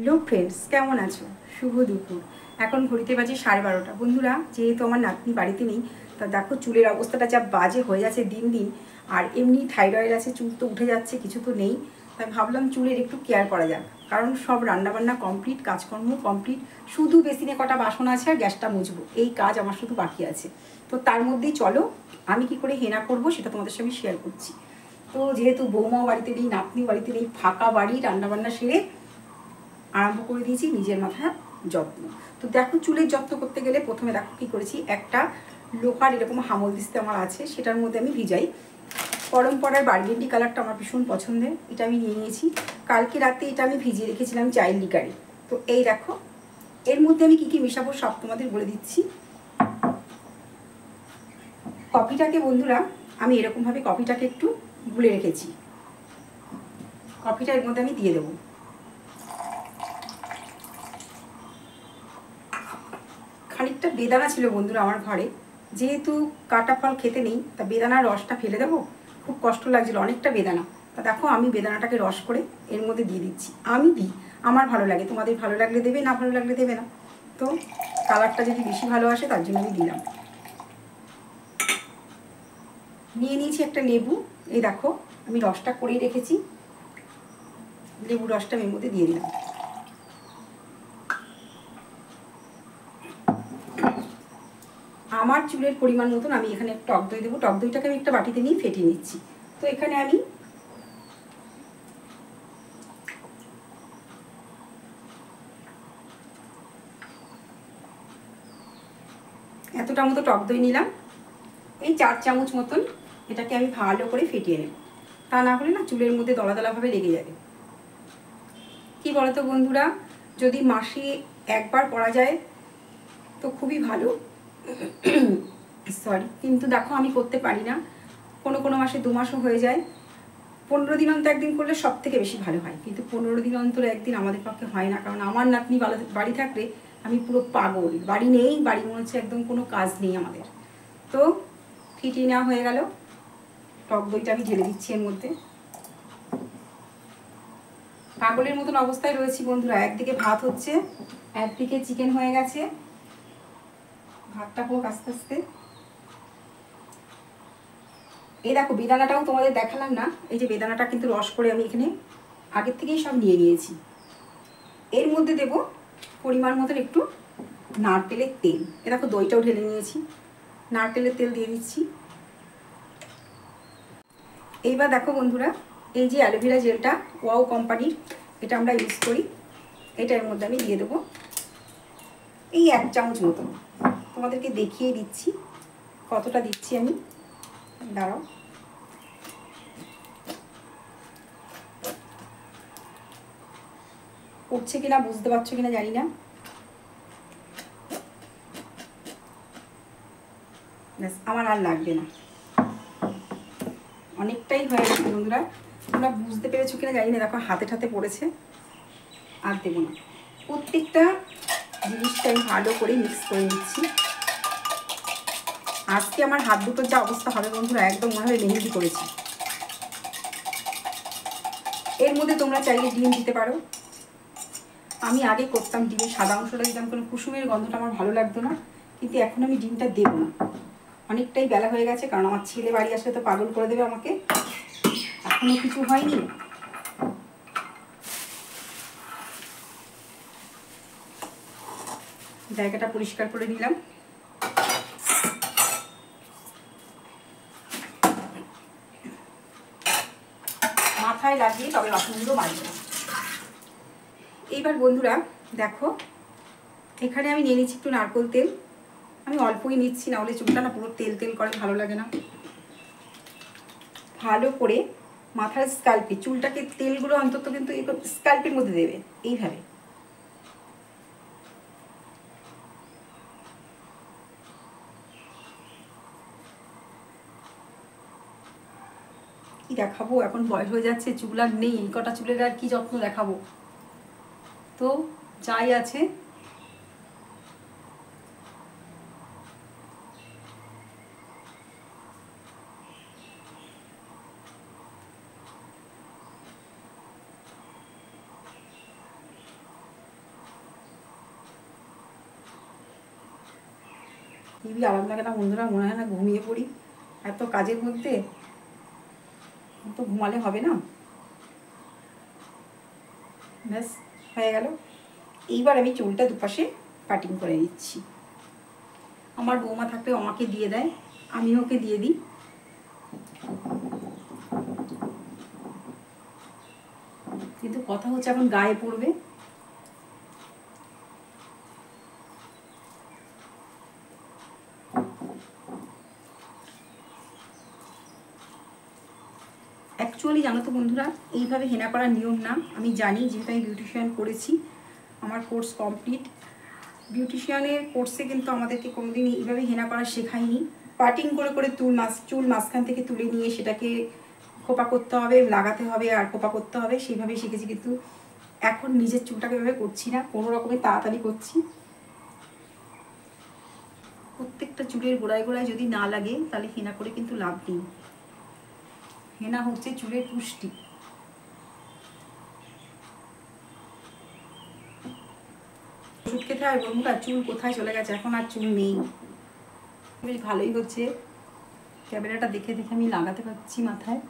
Hello friends, কেমন আছো? শুভ দুপুর। এখন ঘড়িতে বাজে 12:30। বন্ধুরা, যেহেতু আমার নাতনি বাড়িতে নেই, তা দেখো চুলের অবস্থাটা যা বাজে হয়ে যাচ্ছে দিন দিন। আর এমনি থাইরয়েড আছে, চুল তো উঠে যাচ্ছে, কিছু তো নেই। তাই ভাবলাম চুলের একটু কেয়ার করা যাক, কারণ সব রান্নাবান্না কমপ্লিট, কাজকর্ম কমপ্লিট, শুধু বেসিনে কটা বাসন আছে আর গ্যাসটা মুছবো, এই কাজ আমার শুধু বাকি আছে। তো তার মধ্যেই চলো আমি কি করে হেনা করব সেটা তোমাদের সঙ্গে শেয়ার করছি। তো যেহেতু বৌমাও বাড়িতে নেই, নাতনি বাড়িতে নেই, ফাঁকা বাড়ি, রান্নাবান্না সেরে আরম্ভ করে দিয়েছি নিজের মাথার যত্ন। তো দেখো, চুলের যত্ন করতে গেলে প্রথমে দেখো কী করেছি। একটা লোহার এরকম হামল দিস্তে আমার আছে, সেটার মধ্যে আমি ভিজাই। পরম্পরার বার্গেন্ডি কালারটা আমার ভীষণ পছন্দের, এটা আমি নিয়ে নিয়েছি। কালকে রাতে এটা আমি ভিজিয়ে রেখেছিলাম চাইল্ড লিকারে। তো এই দেখো, এর মধ্যে আমি কী কী মেশাবো সব তোমাদের বলে দিচ্ছি। কফিটাকে বন্ধুরা, আমি এরকমভাবে কফিটাকে একটু গুলে রেখেছি। কফিটা এর মধ্যে আমি দিয়ে দেবো। খানিকটা বেদানা ছিল বন্ধুরা আমার ঘরে, যেহেতু কাটা ফল খেতে নেই, তা বেদানার রসটা ফেলে দেবো, খুব কষ্ট লাগছিল, অনেকটা বেদানা। তা দেখো আমি বেদানাটাকে রস করে এর মধ্যে দিয়ে দিচ্ছি। আমি দিই, আমার ভালো লাগে, তোমাদের ভালো লাগলে দেবে, না ভালো লাগলে দেবে না। তো কালারটা যদি বেশি ভালো আসে তার জন্য আমি দিলাম। নিয়ে নিয়েছি একটা লেবু, এই দেখো আমি রসটা করেই রেখেছি, লেবু রসটা এর মধ্যে দিয়ে দিলাম। আমার চুলের পরিমাণ মতন আমি এখানে টক দই দেবো। টক দইটাকে আমি একটা বাটিতে নিয়ে ফেটিয়ে নিচ্ছি। তো এখানে আমি এতটা মতো টক দই নিলাম, এই 4 চামচ মতন। এটাকে আমি ভালো করে ফেটিয়ে নেব, তা না হলে না চুলের মধ্যে দলা দলাভাবে লেগে যাবে। কি বলতো বন্ধুরা, যদি মাসে একবার করা যায় তো খুবই ভালো। সরি, কিন্তু দেখো আমি করতে পারি না, কোনো কোনো মাসে 2 মাসও হয়ে যায়। 15 দিন অন্তর একদিন করলে সব থেকে বেশি ভালো হয়, কিন্তু 15 দিন অন্তর একদিন আমাদের পক্ষে হয় না, কারণ আমার নাতনি বাড়ি থাকলে আমি পুরো পাগল। বাড়ি নেই, বাড়ি মনে হচ্ছে একদম কোনো কাজ নেই আমাদের। তো ফিটিয়ে নেওয়া হয়ে গেল, টক দইটা আমি ঢেলে দিচ্ছি এর মধ্যে। পাগলের মতন অবস্থায় রয়েছি বন্ধুরা, একদিকে ভাত হচ্ছে, একদিকে চিকেন হয়ে গেছে। ভাতটা হোক আস্তে আস্তে। এই দেখো বেদানাটাও তোমাদের দেখালাম না, এই যে বেদানাটা কিন্তু রস করে আমি এখানে আগের থেকেই সব নিয়ে নিয়েছি। এর মধ্যে দেব পরিমাণ মতন একটু নারকেলের তেল। এ দেখো দইটাও ঢেলে নিয়েছি, নারকেলের তেল দিয়ে দিচ্ছি। এইবার দেখো বন্ধুরা, এই যে অ্যালোভেরা জেলটা ওয়াও কোম্পানির, এটা আমরা ইউজ করি, এটা এর মধ্যে আমি দিয়ে দেবো এই 1 চামচ মতন। তোমাদেরকে দেখিয়ে দিচ্ছি কতটা দিচ্ছি আমি, দাঁড়াও। উঠছে কিনা বুঝতে পারছো কিনা জানি না। ব্যাস, আমার আর লাগবে না, অনেকটাই হয়ে গেছে বন্ধুরা। তোমরা বুঝতে পেরেছো কিনা জানি না, দেখো হাতে ঠাতে পড়েছে, আর দেবো না। প্রত্যেকটা জিনিসটা আমি ভালো করে মিক্স করে নিচ্ছি। আজকে আমার হাত দুটোর যা অবস্থা হবে বন্ধুরা, একদম মনে হয় মেহেন্দি করেছি। এর মধ্যে তোমরা চাইলে ডিম দিতে পারো। আমি আগে করতাম ডিমের সাদা অংশটা দিতাম, কোনো কুসুমের গন্ধটা আমার ভালো লাগতো না, কিন্তু এখন আমি ডিমটা দেবো না। অনেকটাই বেলা হয়ে গেছে, কারণ আমার ছেলে বাড়ি আসলে তো পাগল করে দেবে আমাকে। এখনো কিছু হয়নি। জায়গাটা পরিষ্কার করে নিলাম। মাথায় লাগিয়ে তবে বাসনগুলো মাজবো। এইবার বন্ধুরা দেখো, এখানে আমি নিয়ে নিচ্ছি একটু নারকেল তেল। আমি অল্পই নিচ্ছি, না হলে চুলটা না পুরো তেল তেল করে, ভালো লাগে না। ভালো করে মাথার স্কাল্পে চুলটাকে তেলগুলো অন্তত কিন্তু স্কাল্পের মধ্যে দেবে এইভাবে। কি দেখাবো, এখন বয়স হয়ে যাচ্ছে, চুল আর নেই, এই কটা চুলের আর কি যত্ন দেখাবো। তো যাই আছে। টিভি আরাম লাগে না বন্ধুরা, মনে হয় না ঘুমিয়ে পড়ি এত কাজের মধ্যে, তো ঘুমালে হবে না। ব্যাস হয়ে গেল। এইবার আমি চুলটা দুপাশে কাটিং করে নিচ্ছি। আমার বৌমা থাকলে আমাকে দিয়ে দেয়, আমি ওকে দিয়ে দিই। কিন্তু কথা হচ্ছে এখন গায়ে পড়বে। অ্যাকচুয়ালি জানো তো বন্ধুরা, এইভাবে হেনা করার নিয়ম না, আমি জানি, যেহেতু আমি বিউটিশিয়ান করেছি, আমার কোর্স কমপ্লিট। বিউটিশিয়ানের কোর্সে কিন্তু আমাদেরকে কোনোদিন এইভাবে হেনা করা শেখায়নি। পার্টিং করে করে চুল মাঝখান থেকে তুলে নিয়ে সেটাকে খোপা করতে হবে, লাগাতে হবে আর খোপা করতে হবে, সেইভাবেই শিখেছি। কিন্তু এখন নিজের চুলটাকে এভাবে করছি না, কোনো রকমের তাড়াতাড়ি করছি। প্রত্যেকটা চুলের গোড়ায় গোড়ায় যদি না লাগে তাহলে হেনা করে কিন্তু লাভ নেই। হেনা হচ্ছে চুলের পুষ্টি। ওষুধ খেতে হয় বন্ধুরা, চুল কোথায় চলে গেছে, এখন আর চুল নেই। বেশ ভালোই হচ্ছে, ক্যামেরাটা দেখে দেখে আমি লাগাতে পারছি মাথায়।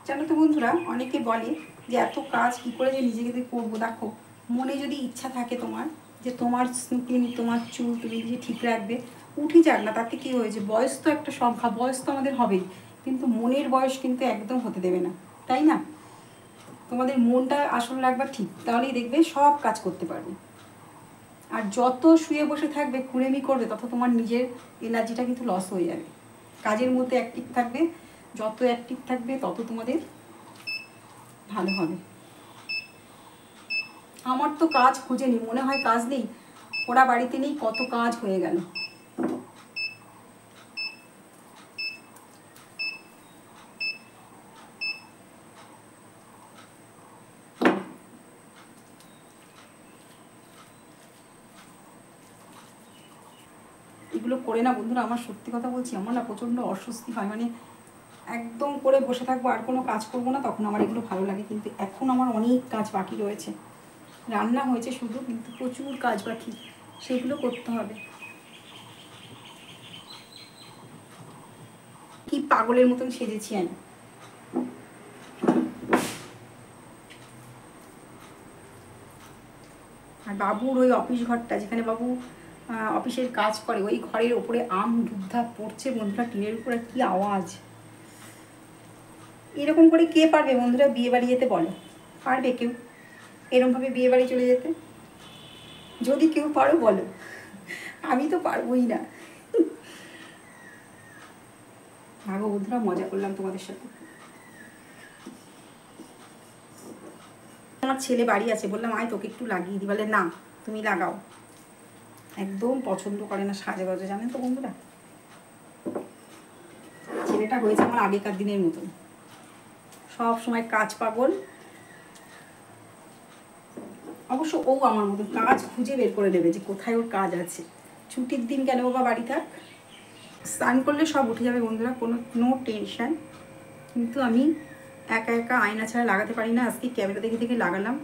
জানো তো বন্ধুরা, অনেকে বলে যে এত কাজ কী করে যে নিজেকে করবো। দেখো, মনে যদি ইচ্ছা থাকে তোমার যে তোমার স্কিন, তোমার চুল তুমি নিজে ঠিক রাখবে, উঠে যাক না, তাতে কী হয়েছে? বয়স তো একটা সংখ্যা, বয়স তো আমাদের হবেই, কিন্তু মনের বয়স কিন্তু একদম হতে দেবে না, তাই না? তোমাদের মনটা আসল রাখবা ঠিক, তাহলেই দেখবে সব কাজ করতে পারবে। আর যত শুয়ে বসে থাকবে, কুড়েমি করবে, তত তোমার নিজের এনার্জিটা কিন্তু লস হয়ে যাবে। কাজের মধ্যে অ্যাক্টিভ থাকবে, যত অ্যাক্টিভ থাকবে তত তোমাদের ভালো হবে। আমার তো কাজ খুঁজে নি, মনে হয় কাজ নেই, ওরা বাড়িতে নেই, কত কাজ হয়ে গেল। এগুলো করে না বন্ধুরা, আমার সত্যি কথা বলছি, আমার না প্রচণ্ড অস্বস্তি হয়। মানে একদম করে বসে থাকবো আর কোনো কাজ করবো না, তখন আমার এগুলো ভালো লাগে। কিন্তু এখন আমার অনেক কাজ বাকি রয়েছে, রান্না হয়েছে শুধু, কিন্তু প্রচুর কাজ বাকি, সেগুলো করতে হবে। কি পাগলের মতন সেজেছি আমি। আর বাবুর ওই অফিস ঘরটা, যেখানে বাবু অফিসের কাজ করে, ওই ঘরের ওপরে আম ধূপধাপ পড়ছে বন্ধুরা, টিনের উপরে কি আওয়াজ। এরকম করে কে পারবে বন্ধুরা বিয়ে বাড়ি যেতে? বলো, পারবে কেউ এরকমভাবে বিয়ে বাড়ি চলে যেতে? যদি কেউ পারো বলো, আমি তো পারবোই না। ভাগো বন্ধুরা, মজা করলাম তোমাদের সাথে। আমার ছেলে বাড়ি আছে, বললাম আয় তোকে একটু লাগিয়ে দিই, বলে না তুমি লাগাও। একদম পছন্দ করে না সাজে বাজে, জানেন তো বন্ধুরা। ছেলেটা হয়েছে আমার আগেকার দিনের মতন, সব সময় কাজ পাগল। অবশ্য ও আমার মতন কাজ খুঁজে বের করে দেবে যে কোথায় ওর কাজ আছে। ছুটির দিন কেন বাবা বাড়ি থাক, স্নান করলে সব উঠে যাবে বন্ধুরা, কোনো নো টেনশন। কিন্তু আমি একা একা আয়না ছাড়া লাগাতে পারি না, আজকে ক্যামেরা দেখে দেখে লাগালাম।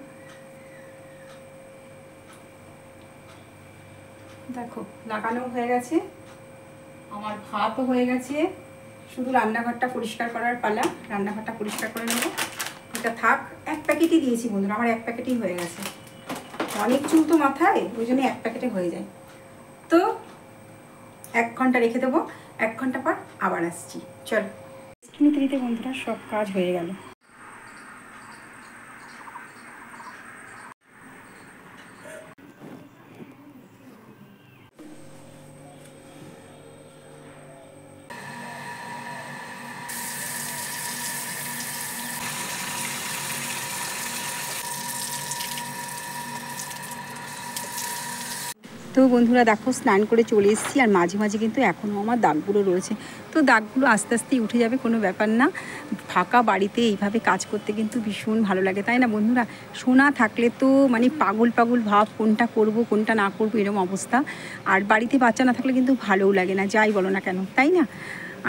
দেখো লাগানো হয়ে গেছে, আমার ভাতও হয়ে গেছে, শুধু রান্নাঘরটা পরিষ্কার করার পালা। রান্নাঘরটা পরিষ্কার করে নেবো, এটা থাক। এক প্যাকেটই দিয়েছি বন্ধুরা, আমার এক প্যাকেটই হয়ে গেছে। অনেক চুল তো মাথায়, ওই জন্য এক প্যাকেটে হয়ে যায়। তো 1 ঘন্টা রেখে দেবো, 1 ঘন্টা পর আবার আসছি। চলো, নিতে নিতে বন্ধুরা সব কাজ হয়ে গেল। তো বন্ধুরা দেখো, স্নান করে চলে এসেছি, আর মাঝে মাঝে কিন্তু এখনও আমার দাগগুলো রয়েছে। তো দাগগুলো আস্তে আস্তেই উঠে যাবে, কোনো ব্যাপার না। ফাঁকা বাড়িতে এইভাবে কাজ করতে কিন্তু ভীষণ ভালো লাগে, তাই না বন্ধুরা? সোনা থাকলে তো মানে পাগল পাগল ভাব, কোনটা করব কোনটা না করব এরকম অবস্থা। আর বাড়িতে বাচ্চা না থাকলে কিন্তু ভালোও লাগে না, যাই বলো না কেন, তাই না?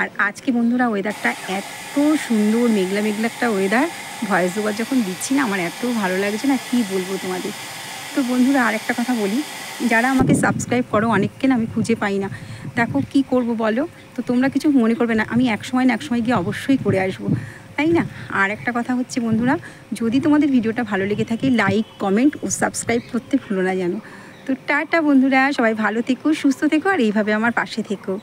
আর আজকে বন্ধুরা ওয়েদারটা এত সুন্দর, মেঘলা মেঘলা একটা ওয়েদার। ভয়েস ওভার যখন দিচ্ছি না, আমার এত ভালো লাগছে না, কি বলবো তোমাদের। তো বন্ধুরা আর একটা কথা বলি, যারা আমাকে সাবস্ক্রাইব করো অনেককে না আমি খুঁজে পাই না। দেখো কি করব বলো, তো তোমরা কিছু মনে করবে না, আমি এক সময় না এক সময় গিয়ে অবশ্যই করে আসবো, তাই না? আর একটা কথা হচ্ছে বন্ধুরা, যদি তোমাদের ভিডিওটা ভালো লেগে থাকে লাইক কমেন্ট ও সাবস্ক্রাইব করতে ভুলো না যেন। তো টাটা বন্ধুরা, সবাই ভালো থেকো, সুস্থ থেকো আর এইভাবে আমার পাশে থেকো।